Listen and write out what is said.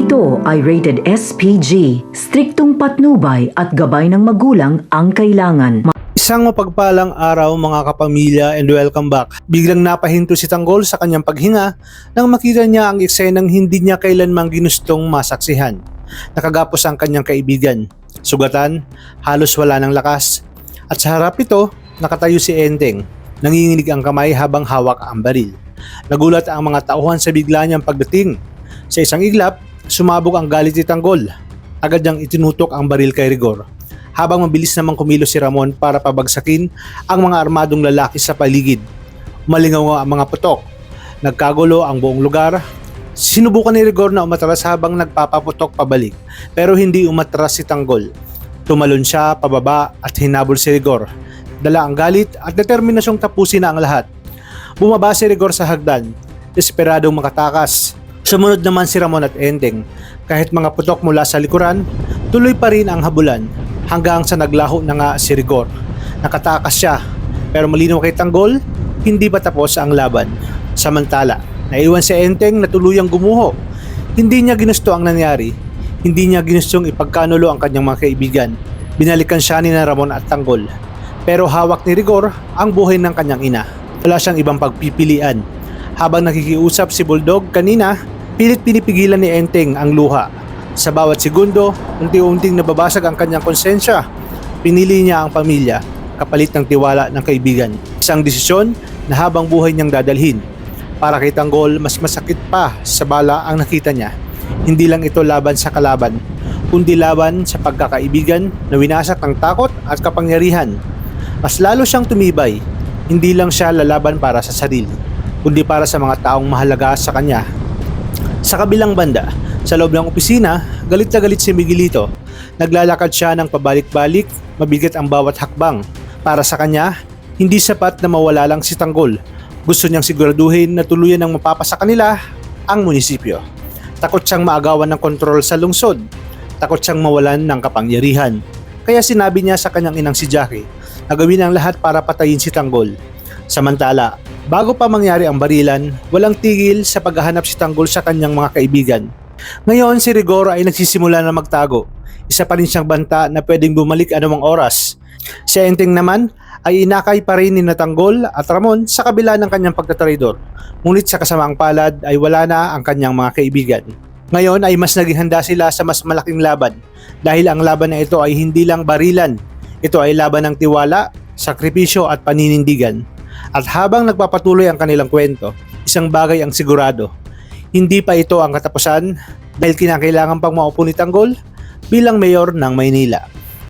Ito ay rated SPG, striktong patnubay at gabay ng magulang ang kailangan. Isang mapagpalang araw mga kapamilya and welcome back. Biglang napahinto si Tanggol sa kanyang paghinga nang makita niya ang eksenang hindi niya kailanmang ginustong masaksihan. Nakagapos ang kanyang kaibigan. Sugatan, halos wala ng lakas. At sa harap ito, nakatayo si Enteng. Nanginginig ang kamay habang hawak ang baril. Nagulat ang mga tauhan sa bigla niyang pagdating. Sa isang iglap, sumabog ang galit ni Tanggol. Agad niyang itinutok ang baril kay Rigor. Habang mabilis namang kumilos si Ramon para pabagsakin ang mga armadong lalaki sa paligid. Malingaw ang mga putok. Nagkagulo ang buong lugar. Sinubukan ni Rigor na umatras habang nagpapaputok pabalik, pero hindi umatras si Tanggol. Tumalon siya pababa at hinabol si Rigor. Dala ang galit at determinasyong tapusin na ang lahat. Bumaba si Rigor sa hagdan, desperadong makatakas. Sumunod naman si Ramon at Enteng. Kahit mga putok mula sa likuran, tuloy pa rin ang habulan hanggang sa naglaho na nga si Rigor. Nakatakas siya, pero malinaw kay Tanggol, hindi pa tapos ang laban. Samantala, naiwan si Enteng na tuluyang gumuho. Hindi niya ginusto ang nangyari. Hindi niya ginustong ipagkanulo ang kanyang mga kaibigan. Binalikan siya ni Ramon at Tanggol. Pero hawak ni Rigor ang buhay ng kanyang ina. Wala siyang ibang pagpipilian. Habang nakikiusap si Bulldog kanina, pilit pinipigilan ni Enteng ang luha. Sa bawat segundo, unti-unting nababasag ang kanyang konsensya. Pinili niya ang pamilya, kapalit ng tiwala ng kaibigan. Isang desisyon na habang buhay niyang dadalhin. Para kay Tanggol, mas masakit pa sa bala ang nakita niya. Hindi lang ito laban sa kalaban, kundi laban sa pagkakaibigan na winasak ng takot at kapangyarihan. Mas lalo siyang tumibay. Hindi lang siya lalaban para sa sarili, kundi para sa mga taong mahalaga sa kanya. Sa kabilang banda, sa loob ng opisina, galit na galit si Miguelito. Naglalakad siya ng pabalik-balik, mabigat ang bawat hakbang. Para sa kanya, hindi sapat na mawala lang si Tanggol. Gusto niyang siguraduhin na tuluyan ng mapapasa kanila ang munisipyo. Takot siyang maagawan ng kontrol sa lungsod. Takot siyang mawalan ng kapangyarihan. Kaya sinabi niya sa kanyang inang si Jackie na gawin ang lahat para patayin si Tanggol. Samantala, bago pa mangyari ang barilan, walang tigil sa paghahanap si Tanggol sa kanyang mga kaibigan. Ngayon si Rigor ay nagsisimula na magtago. Isa pa rin siyang banta na pwedeng bumalik anumang oras. Si Enteng naman ay inakay pa rin ni Tanggol at Ramon sa kabila ng kanyang pagtatraidor. Ngunit sa kasamaang palad ay wala na ang kanyang mga kaibigan. Ngayon ay mas naging handa sila sa mas malaking laban dahil ang laban na ito ay hindi lang barilan. Ito ay laban ng tiwala, sakripisyo at paninindigan. At habang nagpapatuloy ang kanilang kwento, isang bagay ang sigurado. Hindi pa ito ang katapusan dahil kinakailangan pang maupo ni Tanggol bilang mayor ng Maynila.